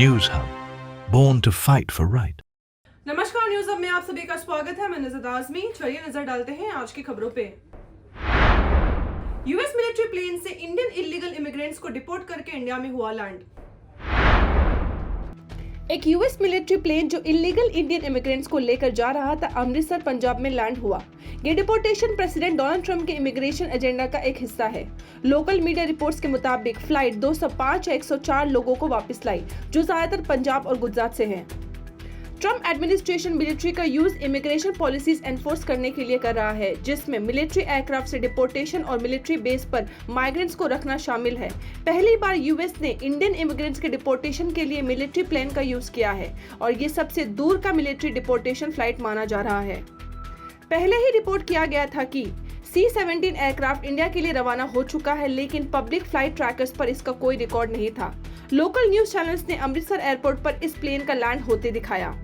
News Hub, born to fight for right. नमस्कार, news hub में आप सभी का स्वागत है। मैं नजर आजमी। चलिए नजर डालते हैं आज की खबरों पे। यूएस मिलिट्री प्लेन से इंडियन इलीगल इमिग्रेंट्स को डिपोर्ट करके इंडिया में हुआ लैंड। एक यूएस मिलिट्री प्लेन जो इलीगल इंडियन इमिग्रेंट्स को लेकर जा रहा था, अमृतसर पंजाब में लैंड हुआ। ये डिपोर्टेशन प्रेसिडेंट डोनाल्ड ट्रंप के इमिग्रेशन एजेंडा का एक हिस्सा है। लोकल मीडिया रिपोर्ट्स के मुताबिक फ्लाइट 205 या 104 लोगों को वापस लाई, जो ज्यादातर पंजाब और गुजरात से हैं। ट्रम्प एडमिनिस्ट्रेशन मिलिट्री का यूज इमिग्रेशन पॉलिसीज एनफोर्स करने के लिए कर रहा है, जिसमें मिलिट्री एयरक्राफ्ट से डिपोर्टेशन और मिलिट्री बेस पर माइग्रेंट्स को रखना शामिल है। पहली बार यूएस ने इंडियन इमिग्रेंट्स के डिपोर्टेशन के लिए मिलिट्री प्लेन का यूज किया है और ये सबसे दूर का मिलिट्री डिपोर्टेशन फ्लाइट माना जा रहा है। पहले ही रिपोर्ट किया गया था कि C-17 एयरक्राफ्ट इंडिया के लिए रवाना हो चुका है, लेकिन पब्लिक फ्लाइट ट्रैकर्स पर इसका कोई रिकॉर्ड नहीं था। लोकल न्यूज चैनल्स ने अमृतसर एयरपोर्ट पर इस प्लेन का लैंड होते दिखाया।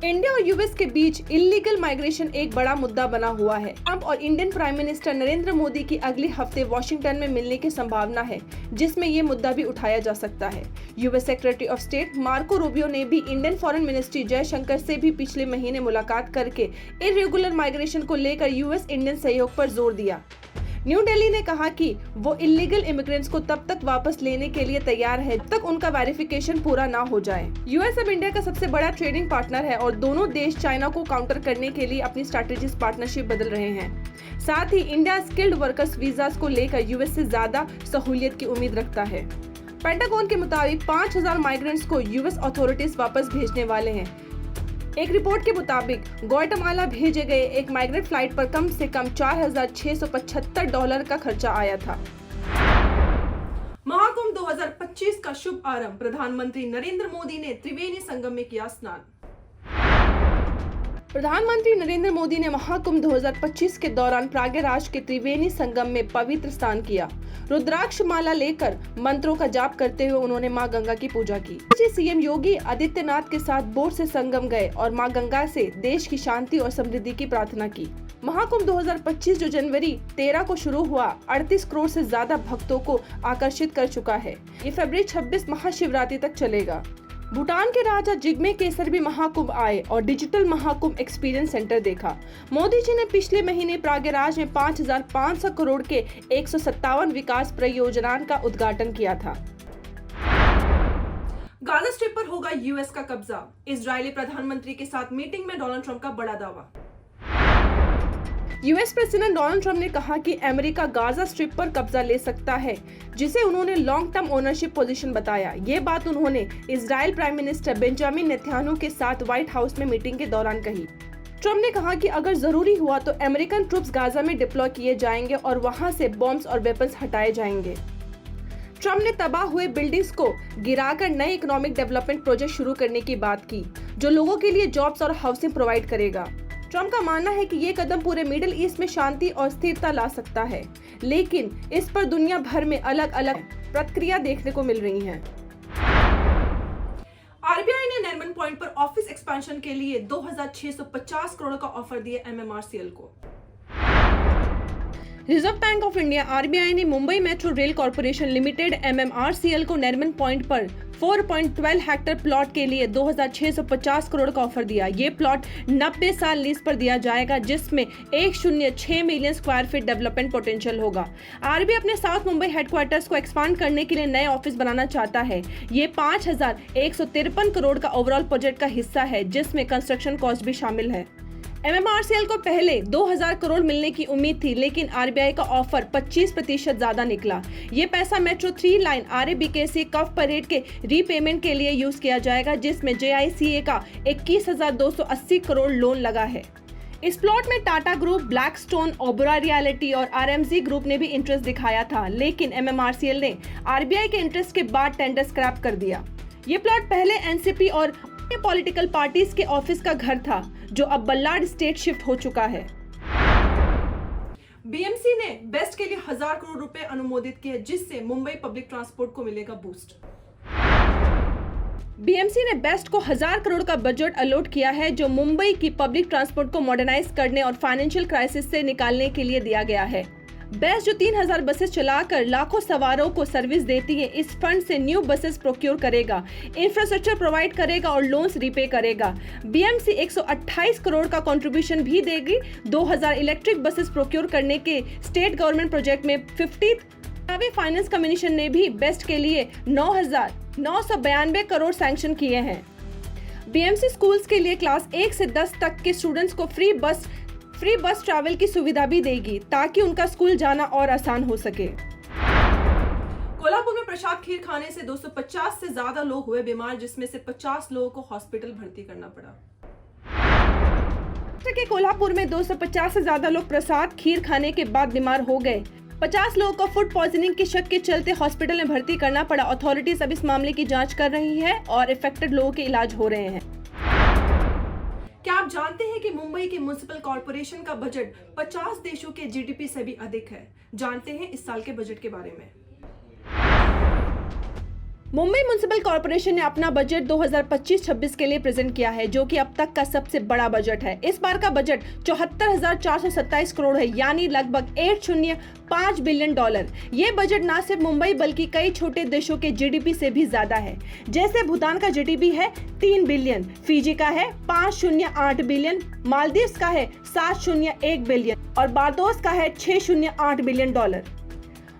इंडिया और यूएस के बीच इलीगल माइग्रेशन एक बड़ा मुद्दा बना हुआ है। ट्रंप और Indian prime minister Narendra Modi की अगले हफ्ते वॉशिंगटन में मिलने की संभावना है, जिसमें ये मुद्दा भी उठाया जा सकता है। US secretary of state Marco Rubio ने भी इंडियन फॉरेन मिनिस्ट्री जयशंकर से भी पिछले महीने मुलाकात करके इर्रेगुलर माइग्रेशन को लेकर यूएस इंडियन सहयोग पर जोर दिया। न्यू दिल्ली ने कहा कि वो इलीगल इमिग्रेंट्स को तब तक वापस लेने के लिए तैयार है जब तक उनका वेरिफिकेशन पूरा ना हो जाए। यूएस अब इंडिया का सबसे बड़ा ट्रेडिंग पार्टनर है और दोनों देश चाइना को काउंटर करने के लिए अपनी स्ट्रैटेजिक पार्टनरशिप बदल रहे हैं। साथ ही इंडिया स्किल्ड वर्कर्स वीजास को लेकर यूएस से ज्यादा सहूलियत की उम्मीद रखता है। पेंटागन के मुताबिक 5000 माइग्रेंट्स को यूएस अथॉरिटीज वापस भेजने वाले हैं। एक रिपोर्ट के मुताबिक ग्वाटेमाला भेजे गए एक माइग्रेंट फ्लाइट पर कम से कम $4,675 का खर्चा आया था। महाकुंभ 2025 का शुभ आरंभ। प्रधानमंत्री नरेंद्र मोदी ने त्रिवेणी संगम में किया स्नान। प्रधानमंत्री नरेंद्र मोदी ने महाकुंभ 2025 के दौरान प्रयागराज के त्रिवेणी संगम में पवित्र स्नान किया। रुद्राक्ष माला लेकर मंत्रों का जाप करते हुए उन्होंने मां गंगा की पूजा की। सीएम योगी आदित्यनाथ के साथ बोट से संगम गए और मां गंगा से देश की शांति और समृद्धि की प्रार्थना की। महाकुंभ 2025 जो जनवरी 13 को शुरू हुआ, 38 करोड़ से ज्यादा भक्तों को आकर्षित कर चुका है। ये फरवरी 26 महाशिवरात्रि तक चलेगा। भूटान के राजा जिग्मे केसर भी महाकुंभ आए और डिजिटल महाकुंभ एक्सपीरियंस सेंटर देखा। मोदी जी ने पिछले महीने प्रयागराज में 5500 करोड़ के 157 विकास परियोजनाओं का उद्घाटन किया था। गाजा स्ट्रिप पर होगा यूएस का कब्जा। इजरायली प्रधानमंत्री के साथ मीटिंग में डोनाल्ड ट्रंप का बड़ा दावा। यूएस प्रेसिडेंट डोनाल्ड ट्रंप ने कहा कि अमेरिका गाजा स्ट्रिप पर कब्जा ले सकता है, जिसे उन्होंने लॉन्ग टर्म ओनरशिप पोजीशन बताया। ये बात उन्होंने Israel prime minister Benjamin Netanyahu के साथ व्हाइट हाउस में मीटिंग के दौरान कही। ट्रंप ने कहा कि अगर जरूरी हुआ तो अमेरिकन ट्रूप्स गाजा में डिप्लॉय किए जाएंगे और वहां से बॉम्ब्स और वेपन्स हटाए जाएंगे। ट्रंप ने तबाह हुए बिल्डिंग्स को गिराकर नए इकोनॉमिक डेवलपमेंट प्रोजेक्ट शुरू करने की बात की, जो लोगों के लिए जॉब्स और हाउसिंग प्रोवाइड करेगा। ट्रंप का मानना है कि ये कदम पूरे मिडिल ईस्ट में शांति और स्थिरता ला सकता है, लेकिन इस पर दुनिया भर में अलग अलग प्रतिक्रिया देखने को मिल रही हैं। आरबीआई ने नरीमन पॉइंट पर ऑफिस एक्सपेंशन के लिए 2650 करोड़ का ऑफर दिया MMRCL को। Reserve Bank of India RBI ने Mumbai metro rail corporation limited MMRCL को नरीमन पॉइंट पर 4.12 हेक्टेयर प्लॉट के लिए 2650 करोड़ का ऑफर दिया। ये प्लॉट 90 साल लीज पर दिया जाएगा, जिसमें 106 million square feet development potential होगा। आरबीआई अपने साउथ मुंबई हेडक्वार्टर्स को एक्सपांड करने के लिए नए ऑफिस बनाना चाहता है। ये 5153 करोड़ का ओवरऑल प्रोजेक्ट का हिस्सा है, जिसमें कंस्ट्रक्शन कॉस्ट भी शामिल है। MMRCL को पहले 2000 करोड़ मिलने की उम्मीद थी, लेकिन आरबीआई का ऑफर 25% ज्यादा निकला। ये पैसा मेट्रो 3 लाइन RABKC कफ परेड के रीपेमेंट के लिए यूज किया जाएगा, जिसमें JICA का 21,280 करोड़ लोन लगा है। इस प्लॉट में Tata group, Blackstone, Obra realty और RMZ ग्रुप ने भी इंटरेस्ट दिखाया था, लेकिन MMRCL ने आरबीआई के इंटरेस्ट के बाद टेंडर स्क्रैप कर दिया। ये प्लॉट पहले एनसीपी और पॉलिटिकल पार्टीज के ऑफिस का घर था, जो अब बल्लाड स्टेट शिफ्ट हो चुका है। बीएमसी ने बेस्ट के लिए 1000 करोड़ रुपए अनुमोदित किए, जिससे मुंबई पब्लिक ट्रांसपोर्ट को मिलेगा बूस्ट। बीएमसी ने बेस्ट को 1000 करोड़ का बजट अलॉट किया है, जो मुंबई की पब्लिक ट्रांसपोर्ट को मॉडर्नाइज करने और फाइनेंशियल क्राइसिस से निकालने के लिए दिया गया है। बेस्ट जो 3000 बसेस चलाकर लाखों सवारों को सर्विस देती है, इस फंड से न्यू बसेस प्रोक्योर करेगा, इंफ्रास्ट्रक्चर प्रोवाइड करेगा और लोन्स रिपे करेगा। बीएमसी 128 करोड़ का कंट्रीब्यूशन भी देगी। 2000 इलेक्ट्रिक बसेस प्रोक्योर करने के स्टेट गवर्नमेंट प्रोजेक्ट में 50 फाइनेंस कमीशन ने भी बेस्ट के लिए 9,992 करोड़ सैंक्शन किए हैं। बीएमसी स्कूल्स के लिए क्लास 1 से 10 तक के स्टूडेंट्स को फ्री बस ट्रैवल की सुविधा भी देगी ताकि उनका स्कूल जाना और आसान हो सके। कोल्हापुर में प्रसाद खीर खाने से 250 से ज्यादा लोग हुए बीमार, जिसमें से 50 लोगों को हॉस्पिटल भर्ती करना पड़ा। के कोल्हापुर में 250 से ज्यादा लोग प्रसाद खीर खाने के बाद बीमार हो गए। 50 लोगों को फूड पॉइजनिंग के शक के चलते हॉस्पिटल में भर्ती करना पड़ा। अथॉरिटीज अब इस मामले की जांच कर रही है और इफेक्टेड लोगों के इलाज हो रहे हैं। क्या आप जानते हैं कि मुंबई के म्युनिसिपल कॉर्पोरेशन का बजट 50 देशों के जीडीपी से भी अधिक है? जानते हैं इस साल के बजट के बारे में। मुंबई म्युनिसिपल कॉर्पोरेशन ने अपना बजट 2025-26 के लिए प्रेजेंट किया है, जो कि अब तक का सबसे बड़ा बजट है। इस बार का बजट 74,427 करोड़ है, यानी लगभग 805 बिलियन डॉलर। ये बजट न सिर्फ मुंबई बल्कि कई छोटे देशों के जीडीपी से भी ज्यादा है। जैसे भूटान का जीडीपी है 3 बिलियन, फिजी का है 508 बिलियन, मालदीव्स का है 701 बिलियन और बारदोस का है 608 billion dollar.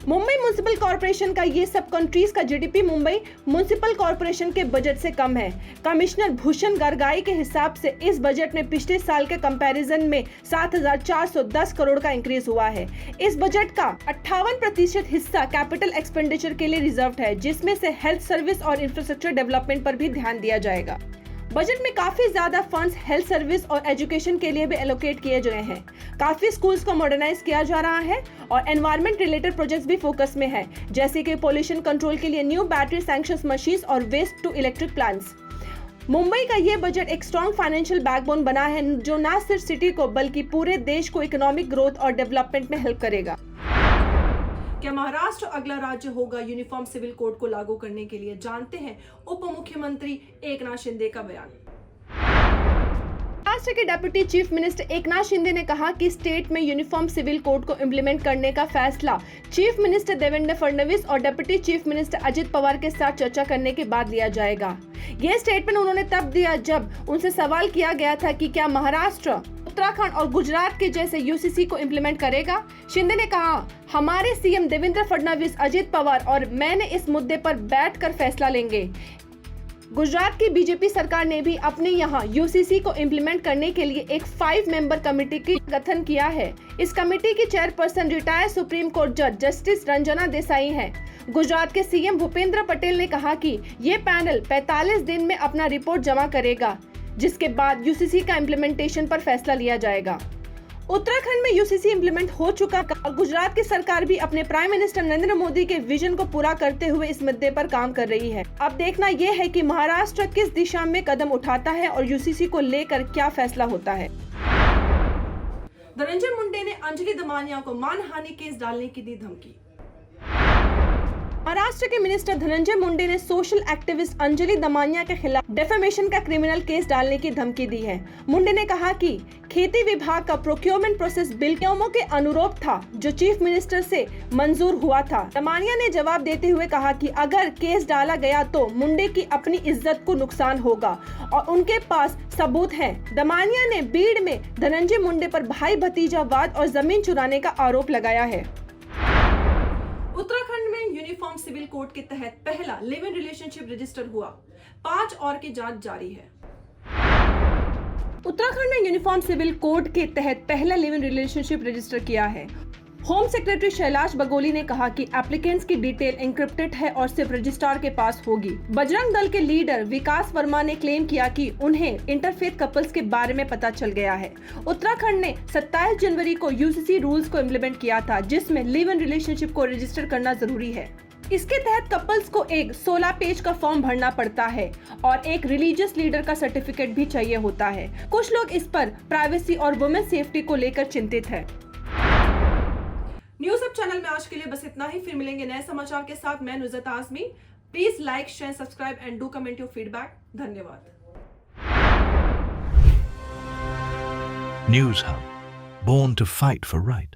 Mumbai municipal corporation का ये सब कंट्रीज का जीडीपी मुंबई म्युनिसिपल कॉर्पोरेशन के बजट से कम है। कमिश्नर भूषण गारगाई के हिसाब से इस बजट में पिछले साल के कंपैरिजन में 7,410 करोड़ का इंक्रीज हुआ है। इस बजट का 58% हिस्सा कैपिटल एक्सपेंडिचर के लिए रिजर्व्ड है, जिसमें से हेल्थ सर्विस और इंफ्रास्ट्रक्चर डेवलपमेंट पर भी ध्यान दिया जाएगा। बजट में काफी ज्यादा फंड्स हेल्थ सर्विस और एजुकेशन के लिए भी एलोकेट किए गए हैं। काफी स्कूल्स को मॉडर्नाइज किया जा रहा है और एनवायरमेंट रिलेटेड प्रोजेक्ट्स भी फोकस में है, जैसे कि पोल्यूशन कंट्रोल के लिए न्यू बैटरी सैंक्शंस मशीन्स और waste to electric plants. Mumbai का ये बजट एक स्ट्रॉन्ग फाइनेंशियल बैकबोन बना है, जो न सिर्फ सिटी को बल्कि पूरे देश को इकोनॉमिक ग्रोथ और डेवलपमेंट में हेल्प करेगा। क्या महाराष्ट्र अगला राज्य होगा यूनिफॉर्म सिविल कोड को लागू करने के लिए? जानते हैं उप मुख्यमंत्री एकनाथ शिंदे का बयान। महाराष्ट्र के deputy chief minister Eknath Shinde ने कहा कि स्टेट में यूनिफॉर्म सिविल कोड को इम्प्लीमेंट करने का फैसला चीफ मिनिस्टर देवेंद्र फडणवीस और deputy chief minister Ajit Pawar के साथ चर्चा करने के बाद लिया जाएगा। यह स्टेटमेंट उन्होंने तब दिया जब उनसे सवाल किया गया था कि क्या महाराष्ट्र उत्तराखंड और गुजरात के जैसे यूसीसी को इम्प्लीमेंट करेगा। शिंदे ने कहा, हमारे सीएम देवेंद्र फडणवीस, अजित पवार और मैंने इस मुद्दे पर बैठकर फैसला लेंगे। गुजरात की बीजेपी सरकार ने भी अपने यहाँ यूसीसी को इम्प्लीमेंट करने के लिए एक 5 मेंबर कमेटी की गठन किया है। इस कमेटी की चेयरपर्सन रिटायर्ड सुप्रीम कोर्ट जज जस्टिस रंजना देसाई हैं। गुजरात के सीएम भूपेंद्र पटेल ने कहा कि ये पैनल 45 दिन में अपना रिपोर्ट जमा करेगा, जिसके बाद यूसीसी का इम्प्लीमेंटेशन पर फैसला लिया जाएगा। उत्तराखंड में यूसीसी इम्प्लीमेंट हो चुका और गुजरात की सरकार भी अपने प्राइम मिनिस्टर नरेंद्र मोदी के विजन को पूरा करते हुए इस मुद्दे पर काम कर रही है। अब देखना यह है कि महाराष्ट्र किस दिशा में कदम उठाता है और यूसीसी को लेकर क्या फैसला होता है। धनंजय मुंडे ने अंजलि दमानिया को मानहानि केस डालने की दी धमकी। महाराष्ट्र के मिनिस्टर धनंजय मुंडे ने सोशल एक्टिविस्ट अंजलि दमानिया के खिलाफ डेफेमेशन का क्रिमिनल केस डालने की धमकी दी है। मुंडे ने कहा कि खेती विभाग का प्रोक्योरमेंट प्रोसेस बिल के नियमों के अनुरूप था, जो चीफ मिनिस्टर से मंजूर हुआ था। दमानिया ने जवाब देते हुए कहा कि अगर केस डाला गया तो मुंडे की अपनी इज्जत को नुकसान होगा और उनके पास सबूत हैं। दमानिया ने बीड़ में धनंजय मुंडे पर भाई भतीजावाद और जमीन चुराने का आरोप लगाया है। उत्तराखंड में यूनिफॉर्म सिविल कोड के तहत पहला लिव इन रिलेशनशिप रजिस्टर हुआ। 5 और की जांच जारी है। उत्तराखंड ने यूनिफॉर्म सिविल कोड के तहत पहला लिव इन रिलेशनशिप रजिस्टर किया है। होम सेक्रेटरी शैलाश बगोली ने कहा कि एप्लीकेंट्स की डिटेल एन्क्रिप्टेड है और सिर्फ रजिस्ट्रार के पास होगी। बजरंग दल के लीडर विकास वर्मा ने क्लेम किया कि उन्हें इंटरफेथ कपल्स के बारे में पता चल गया है। उत्तराखंड ने 27 जनवरी को यूसीसी रूल्स को इम्प्लीमेंट किया था, जिसमें लिव इन रिलेशनशिप को रजिस्टर करना जरूरी है। इसके तहत कपल्स को एक 16 पेज का फॉर्म भरना पड़ता है और एक रिलीजियस लीडर का सर्टिफिकेट भी चाहिए होता है। कुछ लोग इस पर प्राइवेसी और वुमेन सेफ्टी को लेकर चिंतित है। न्यूज अब चैनल में आज के लिए बस इतना ही। फिर मिलेंगे नए समाचार के साथ। मैं Nuzrat Azmi. Please like, share, subscribe and do comment your feedback. धन्यवाद। News Hub, born to fight for right.